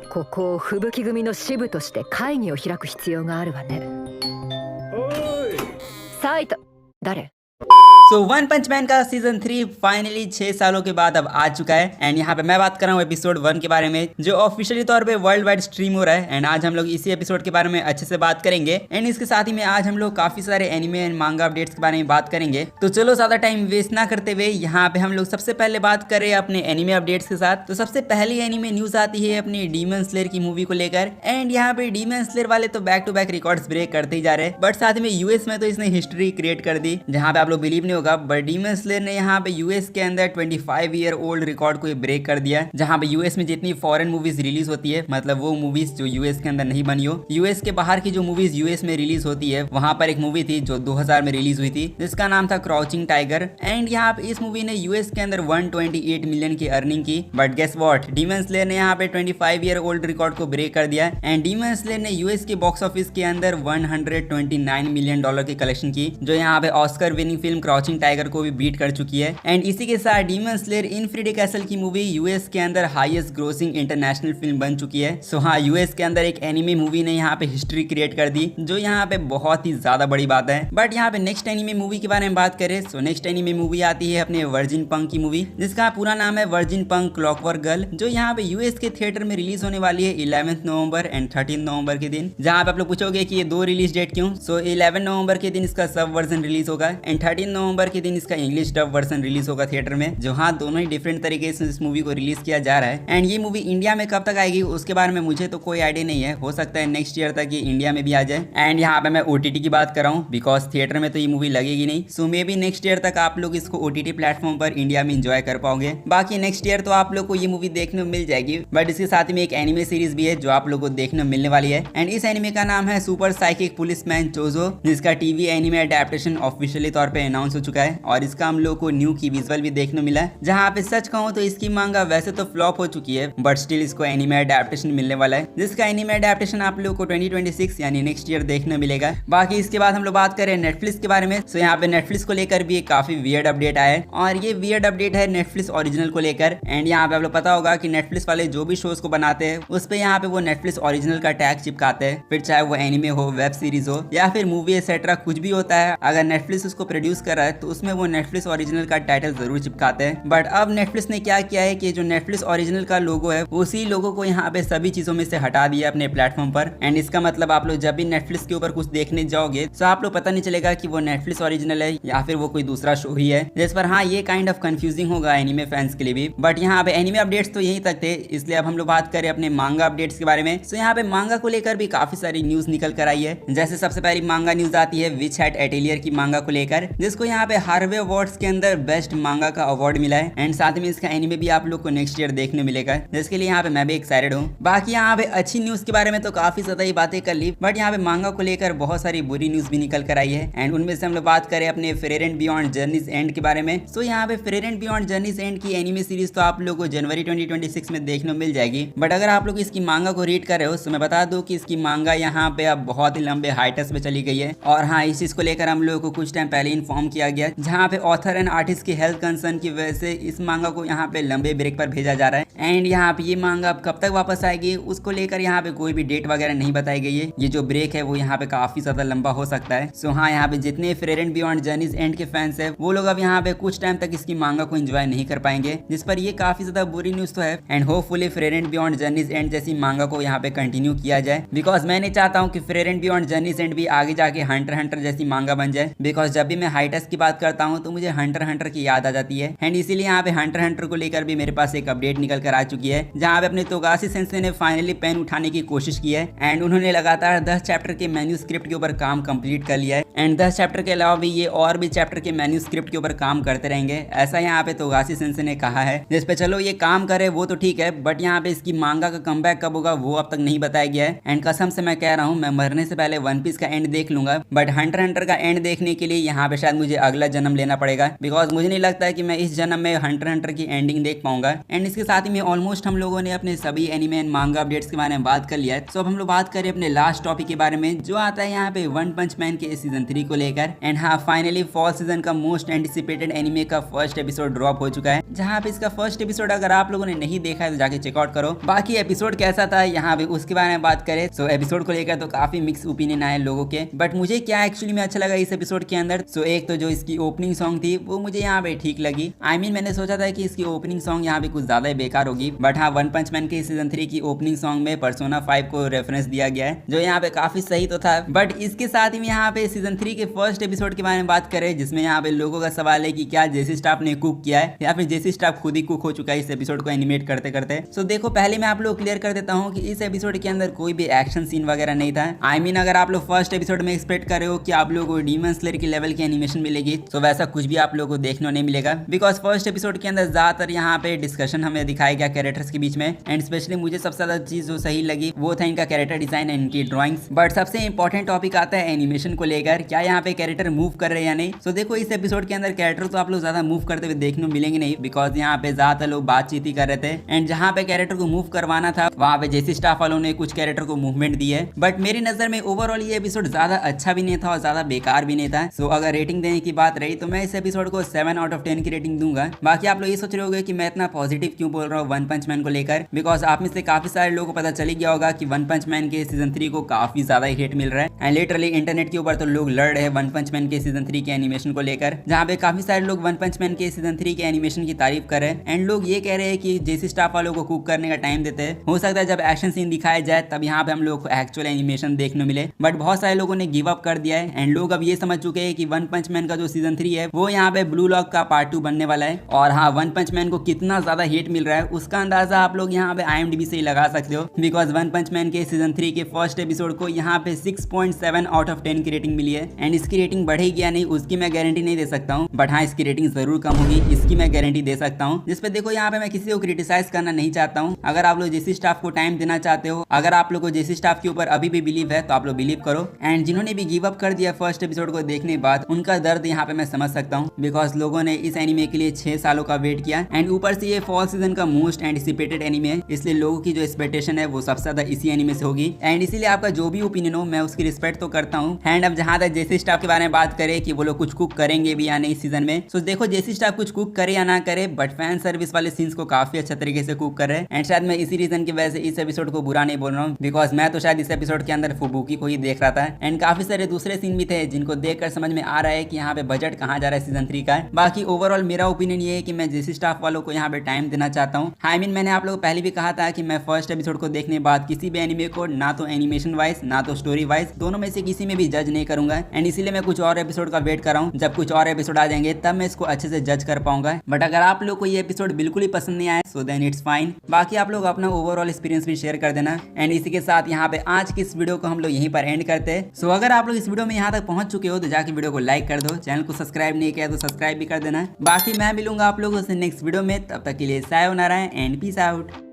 ここを吹雪組の支部として会議を開く必要があるわね。サイト、誰？सो one पंच man का season 3 finally 6 सालों के बाद अब आ चुका है। एंड यहाँ पे मैं बात कर रहा हूँ एपिसोड 1 के बारे में, जो ऑफिशियली तौर पे वर्ल्ड वाइड स्ट्रीम हो रहा है। एंड आज हम लोग इसी एपिसोड के बारे में अच्छे से बात करेंगे। एंड इसके साथ ही में आज हम लोग काफी सारे एनिमे एंड मांगा अपडेट्स के बारे में बात करेंगे। तो चलो ज्यादा टाइम वेस्ट ना करते हुए यहाँ पे हम लोग सबसे पहले बात करें अपने एनिमे अपडेट्स के साथ। तो सबसे पहली एनिमे न्यूज आती है अपनी डीमन स्लेयर की मूवी को लेकर। एंड यहाँ पे डीमन स्लेयर वाले तो back to back records break करते ही जा रहे हैं, बट साथ में यूएस में तो इसने हिस्ट्री क्रिएट कर दी, जहाँ पे आप लोग बिलीव नहीं होगा, बट डीमन स्लेयर ने यहाँ पे यूएस के अंदर 25 ईयर ओल्ड रिकॉर्ड को ब्रेक कर दिया। जहाँ पे यूएस में जितनी फॉरेन मूवीज रिलीज होती है, मतलब वो मूवीज जो यूएस के अंदर नहीं बनी हो, यूएस के बाहर की जो मूवीज यूएस में रिलीज होती है, वहां पर एक मूवी थी जो 2000 में रिलीज हुई थी, जिसका नाम था क्राउचिंग टाइगर। एंड यहाँ पे इस मूवी ने यूएस के अंदर 128 मिलियन की अर्निंग की। But guess what, demon slayer ने यहाँ पे 25 ईयर ओल्ड रिकॉर्ड को ब्रेक कर दिया। एंड डीमन स्लेयर ने यूएस के बॉक्स ऑफिस के अंदर $129 मिलियन की कलेक्शन की, जो यहाँ पे Oscar winning film crouching tiger को भी बीट कर चुकी है। एंड इसी के साथ डीमन स्लेयर इनफिनिटी कैसल की मूवी यूएस के अंदर हाईएस्ट ग्रोसिंग इंटरनेशनल फिल्म बन चुकी है। सो हाँ, यूएस के अंदर एक एनिमे मूवी ने यहाँ पे हिस्ट्री क्रिएट कर दी, जो यहाँ पे बहुत ही ज्यादा बड़ी बात है। बट यहाँ पे नेक्स्ट एनिमे मूवी के बारे में बात करें, सो नेक्स्ट एनिमे मूवी आती है अपने वर्जिन पंक की मूवी, जिसका पूरा नाम है वर्जिन पंक क्लॉकवर्क गर्ल, जो यहाँ पे यूएस के थिएटर में रिलीज होने वाली है 11 नवंबर एंड 13 नवंबर के दिन। जहाँ पे आप लोग पूछोगे कि ये दो रिलीज डेट क्यों, सो 11 नवंबर के दिन इसका सब वर्जन रिलीज होगा एंड 13 नवंबर के दिन इसका इंग्लिश डब वर्जन रिलीज होगा थिएटर में। जो हाँ, दोनों ही डिफरेंट तरीके से इस मूवी को रिलीज किया जा रहा है। एंड ये मूवी इंडिया में कब तक आएगी उसके बारे में मुझे तो कोई आइडिया नहीं है, हो सकता है नेक्स्ट ईयर तक ये इंडिया में भी आ जाए। एंड यहाँ पे मैं ओटीटी की बात कर रहा हूँ, बिकॉज थिएटर में तो ये मूवी लगेगी नहीं, सो मे बी नेक्स्ट ईयर तक आप लोग इसको ओटीटी प्लेटफॉर्म पर इंडिया में इंजॉय कर पाओगे। बाकी नेक्स्ट ईयर तो आप लोग को ये मूवी देखने को मिल जाएगी। बट इसके साथ में एक एनिमे सीरीज भी है जो आप लोग को देखने को मिलने वाली है। एंड इस एनिमे का नाम है सुपर साइकिक पुलिसमैन चोजो, जिसका टीवी एनिमे अडेप्टेशन ऑफिशियली तौर पे अनाउंस हो चुका है। और इसका हम लोग को न्यू की विजुअल भी देखने मिला है। जहाँ पे सच कहूँ तो इसकी मांगा वैसे तो फ्लॉप हो चुकी है, बट स्टिल इसको एनिमे अडेप्टेशन मिलने वाला है, जिसका एनिमे अडेप्टेशन आप लोगों को 2026 यानी नेक्स्ट ईयर देखने मिलेगा। बाकी इसके बाद हम लोग बात करें नेटफ्लिक्स के बारे में, तो यहाँ पे नेटफ्लिक्स को लेकर भी एक काफी वियर्ड अपडेट आया है। और ये वियर्ड अपडेट है नेटफ्लिक्स ओरिजिनल को लेकर। एंड यहाँ पे आप लोग पता होगा कि नेटफ्लिक्स वाले जो भी शोज को बनाते हैं उस पे यहाँ पे वो नेटफ्लिक्स ओरिजिनल का टैग चिपकाते हैं, फिर चाहे वो एनिमे हो, वेब सीरीज हो या फिर मूवी एक्सेट्रा कुछ भी होता है, अगर नेटफ्लिक्स उसको प्रोड्यूस कर रहा है तो उसमें वो नेटफ्लिक्स ओरिजिनल का टाइटल जरूर चिपकाते हैं। बट अब नेटफ्लिक्स ने क्या किया है कि जो नेटफ्लिक्स ओरिजिनल का लोगो है उसी लोगो को यहाँ पे सभी चीजों में से हटा दिया अपने प्लेटफॉर्म पर। एंड इसका मतलब आप लोग जब भी नेटफ्लिक्स के ऊपर कुछ देखने जाओगे तो आप लोग पता नहीं चलेगा कि वो नेटफ्लिक्स ओरिजिनल है या फिर वो कोई दूसरा शो ही है, जिस पर हाँ ये काइंड ऑफ कंफ्यूजिंग होगा एनिमे फैंस के लिए भी। बट यहाँ पे एनिमे अपडेट्स तो यहीं तक थे, इसलिए अब हम लोग बात करें अपने मांगा अपडेट्स के बारे में। तो यहाँ पे मांगा को लेकर भी काफी सारी न्यूज निकल कर आई है। जैसे सबसे पहली मांगा न्यूज आती है विच हैट एटेलियर की मांगा को लेकर, जिसको यहाँ पे हार्वे अवार्ड्स के अंदर बेस्ट मांगा का अवार्ड मिला है। एंड साथ में इसका एनिमे भी आप लोग को नेक्स्ट ईयर देखने मिलेगा, जिसके लिए यहाँ पे मैं भी एक्साइटेड हूँ। बाकी यहाँ पे अच्छी न्यूज के बारे में तो काफी ज्यादा ही बातें कर ली, बट यहाँ पे मांगा को लेकर बहुत सारी बुरी न्यूज भी निकल कर आई है। एंड उनमें से हम लोग बात करें अपने Frere and beyond journeys and के बारे में। तो यहाँ पे Frere and beyond journeys and की एनिमे सीरीज तो आप लोग को जनवरी 2026 में देखने को मिल जाएगी। बट अगर आप लोग इसकी मांगा को रीड कर रहे हो तो मैं बता दूं कि इसकी मांगा यहाँ पे अब बहुत ही लंबे हाइटस पे चली गई है। और हाँ, इस चीज को लेकर हम लोगों को कुछ टाइम पहले इन्फॉर्म किया गया, जहाँ पे ऑथर एंड आर्टिस्ट की हेल्थ कंसर्न की वजह से इस मांगा को यहाँ पे लंबे ब्रेक पर भेजा जा रहा है। एंड यहाँ पे ये मांगा अब कब तक वापस आएगी उसको लेकर यहाँ पे कोई भी डेट वगैरह नहीं बताई गई है। ये जो ब्रेक है वो यहाँ पे काफी ज्यादा लंबा हो सकता है। सो हाँ, यहाँ पे जितने Frere and beyond journeys and के फैंस है वो लोग अब यहाँ पे कुछ टाइम तक इसकी मांगा को एंजॉय नहीं कर पाएंगे, जिस पर ये काफी ज्यादा बुरी न्यूज तो है। And hopefully Frere and beyond journeys and जैसी मांगा को यहाँ पे कंटिन्यू किया जाए, बिकॉज मैं नहीं चाहता हूँ कि Frere and beyond journeys and भी आगे जाके हंटर जैसी मांगा बन जाए। बिकॉज जब भी मैं हाइटस की बात करता हूँ तो मुझे हंटर की याद आ जाती है। एंड इसीलिए यहाँ पे हंटर को लेकर भी मेरे पास एक अपडेट निकल कर आ चुकी है, जहाँ पे अपने तोगाशी सेंसे ने फाइनली पेन उठाने की कोशिश की है। एंड उन्होंने लगातार 10 चैप्टर के मैन्यूस्क्रिप्ट के ऊपर काम कंप्लीट कर लिया है। एंड 10 चैप्टर के अलावा भी ये और भी चैप्टर के मैन्यूस्क्रिप्ट के ऊपर काम करते रहेंगे, ऐसा यहाँ पे तोगाशी सेंसे ने कहा है। जिस पे चलो ये काम करे वो तो ठीक है, बट यहाँ पे इसकी मांगा का कमबैक कब होगा वो अब तक नहीं बताया गया है। एंड कसम से मैं कह रहा हूँ, मैं मरने से पहले वन पीस का एंड देख लूंगा, बट हंटर का एंड देखने के लिए यहाँ पे शायद मुझे अगला जन्म लेना पड़ेगा, बिकॉज मुझे नहीं लगता है कि मैं इस जन्म में हंटर की एंडिंग देख पाऊंगा। एंड इसके साथ ही में ऑलमोस्ट हम लोगों ने अपने सभी एनिमे एंड मांगा अपडेट्स के बारे में बात कर लिया है। सो अब हम लोग बात करें अपने लास्ट टॉपिक के बारे में, जो आता है यहाँ पे वन पंच मैन के सीजन 3 को लेकर। एंड हाँ, फाइनली फॉल सीजन का मोस्ट एंटिसिपेटेड एनिमे का फर्स्ट एपिसोड ड्रॉप हो चुका है, जहाँ पे इसका फर्स्ट एपिसोड अगर आप लोगों ने नहीं देखा है तो जाके चेकआउट करो। बाकी एपिसोड कैसा था यहाँ पे उसके बारे में बात करें, सो एपिसोड को लेकर तो काफी मिक्स ओपिनियन आए लोगों के, बट मुझे क्या एक्चुअली में अच्छा लगा इस एपिसोड के अंदर। सो एक तो जो इसकी ओपनिंग सॉन्ग थी वो मुझे यहाँ पे ठीक लगी। आई मीन मैंने सोचा था कि इसकी ओपनिंग सॉन्ग यहाँ पे कुछ ज्यादा ही बेकार होगी, बट हाँ, वन पंच मैन के सीजन 3 की ओपनिंग सॉन्ग में पर्सोना 5 को रेफरेंस दिया गया है, जो यहाँ पे काफी सही तो था। बट इसके साथ ही यहाँ पे सीजन 3 के फर्स्ट एपिसोड के बारे में बात करें, जिसमें यहाँ पे लोगों का सवाल है कि क्या जेसी स्टाफ ने कुक किया है या फिर जेसी स्टाफ खुद ही कुक हो चुका है इस एपिसोड को एनिमेट करते करते। सो देखो, पहले मैं आप लोग क्लियर कर देता हूँ कि इस एपिसोड के अंदर कोई भी एक्शन सीन वगैरह नहीं था। आई मीन अगर आप लोग फर्स्ट एपिसोड में एक्सपेक्ट कर रहे हो कि आप लोगों को डीमन स्लेयर की लेवल की एनिमेशन मिलेगी, तो वैसा कुछ भी आप लोगों को देखने नहीं मिलेगा, बिकॉज फर्स्ट एपिसोड के अंदर ज्यादातर यहाँ पे डिस्कशन हमें दिखाया गया कैरेक्टर्स के बीच में। एंड स्पेशली मुझे सबसे ज्यादा चीज जो सही लगी वो था इनका कैरेक्टर डिजाइन एंड इनकी ड्राइंग्स। बट सबसे इंपॉर्टेंट टॉपिक आता है एनिमेशन को लेकर, क्या यहाँ पे कैरेक्टर मूव कर रहे हैं या नहीं। सो देखो, इस एपिसोड के अंदर कैरेक्टर तो आप लोग ज्यादा मूव करते हुए देखने मिलेंगे नहीं, बिकॉज यहाँ पे ज्यादातर लोग बातचीत ही कर रहे थे। एंड जहाँ पे कैरेक्टर को मूव करवाना था वहाँ पे जेसी स्टाफ वालों ने कुछ कैरेक्टर को मूवमेंट दी है। बट मेरी नजर में ओवरऑल ये एपिसोड ज्यादा अच्छा भी नहीं था और ज्यादा बेकार भी नहीं था। सो अगर रेटिंग देने की बात रही तो मैं इस एपिसोड को 7 आउट ऑफ 10 की रेटिंग दूंगा। बाकी आप लोग ये सोच रहे होंगे कि मैं इतना पॉजिटिव क्यों बोल रहा हूँ वन पंच मैन को लेकर, बिकॉज आप में से काफी सारे लोगों को पता चल ही गया होगा कि वन पंच मैन के सीजन 3 को काफी ज्यादा हिट मिल रहा है। एंड लिटरली इंटरनेट के ऊपर तो लोग लड़ रहे हैं वन पंच मैन के सीजन 3 के एनिमेशन को लेकर, जहाँ पे काफी सारे लोग वन पंच मैन के सीजन 3 के एनिमेशन की तारीफ कर रहे हैं। एंड लोग ये कह रहे हैं कि जेसी स्टाफ वालों को कुक करने का टाइम देते हैं, हो सकता है जब एक्शन सीन दिखाया जाए तब यहाँ पे हम लोग को एक्चुअल एनिमेशन देखने मिले। बट बहुत सारे लोगों ने गिव अप कर दिया है एंड लोग अब ये समझ चुके हैं कि वन पंच मैन का जो सीजन 3 है वो यहाँ पे ब्लू लॉक का पार्ट 2 बनने वाला है। और हाँ, वन पंच मैन को कितना ज्यादा हिट मिल रहा है उसका अंदाजा आप लोग यहाँ पे IMDb से ही लगा सकते हो, बिकॉज वन पंच मैन के सीजन 3 के फर्स्ट एपिसोड को यहाँ पे 6.7 आउट ऑफ 10 की रेटिंग मिली है। एंड इसकी रेटिंग बढ़ेगी या नहीं उसकी मैं गारंटी नहीं दे सकता हूँ, बट हाँ, इसकी रेटिंग जरूर कम होगी, इसकी मैं गारंटी दे सकता हूँ। जिसपे देखो, यहाँ पे मैं किसी को क्रिटिसाइज करना नहीं चाहता हूँ। अगर आप लोग जेसी स्टाफ को टाइम देना चाहते हो, अगर आप लोग को जेसी स्टाफ के ऊपर अभी भी बिलीव है तो आप लोग बिलीव करो। एंड जिन्होंने भी गिव अप कर दिया फर्स्ट एपिसोड को देखने के बाद, उनका दर्द यहाँ पे मैं समझ सकता हूँ, बिकॉज लोगों ने इस एनिमे के लिए 6 सालों का वेट किया। एंड ऊपर से ये फॉल सीजन का मोस्ट एंटिसिपेटेड एनिमे है, इसलिए लोगों की जो एक्सपेक्टेशन है वो सबसे ज्यादा इसी एनिमे से होगी। एंड इसीलिए आपका जो भी ओपिनियन हो मैं उसकी रिस्पेक्ट तो करता हूँ। एंड अब जहाँ तक जेसी स्टाफ के बारे में बात करें कि वो लोग कुछ कुक करेंगे भी या नहीं सीजन में, सो देखो, जेसी स्टाफ कुछ कुक करे या ना करे, बट फैन सर्विस वाले सीन्स को काफी अच्छा तरीके से कुक कर रहे हैं। एंड शायद मैं इसी रीजन की वजह से इस एपिसोड को बुरा नहीं बोल रहा हूँ, बिकॉज मैं तो शायद इस एपिसोड के अंदर फुबुकी को ही देख रहा था। एंड काफी सारे दूसरे सीन भी थे जिनको देखकर समझ में आ रहा है कि यहाँ पे बजट कहाँ जा रहा है सीजन 3 का। बाकी ओवरऑल मेरा ओपिनियन ये है कि मैं जेसी स्टाफ वालों को यहाँ पे टाइम देना चाहता हूँ। आई मीन मैंने आप लोगों को पहले भी कहा था कि मैं फर्स्ट एपिसोड को देखने बाद किसी भी एनिमे को ना तो एनिमेशन वाइज ना तो स्टोरी वाइज दोनों में से किसी में भी जज नहीं करूंगा। एंड इसीलिए मैं कुछ और एपिसोड का वेट कर रहा हूँ, जब कुछ और एपिसोड आ जाएंगे तब मैं इसको अच्छे से जज कर पाऊंगा। बट अगर आप लोग को ये एपिसोड बिल्कुल ही पसंद नहीं आया सो देन इट्स फाइन। बाकी आप लोग अपना ओवरऑल एक्सपीरियंस भी शेयर कर देना। एंड इसी के साथ यहाँ पे आज की इस वीडियो को हम लोग यहीं पर एंड करते हैं। सो अगर आप लोग इस वीडियो में यहाँ तक पहुंच चुके हो तो जाके वीडियो को लाइक कर दो, चैनल को सब्सक्राइब नहीं किया तो सब्सक्राइब भी कर देना। बाकी मैं मिलूंगा आप लोगों से नेक्स्ट वीडियो में, तब तक के लिए सायोनारा एंड पीस आउट।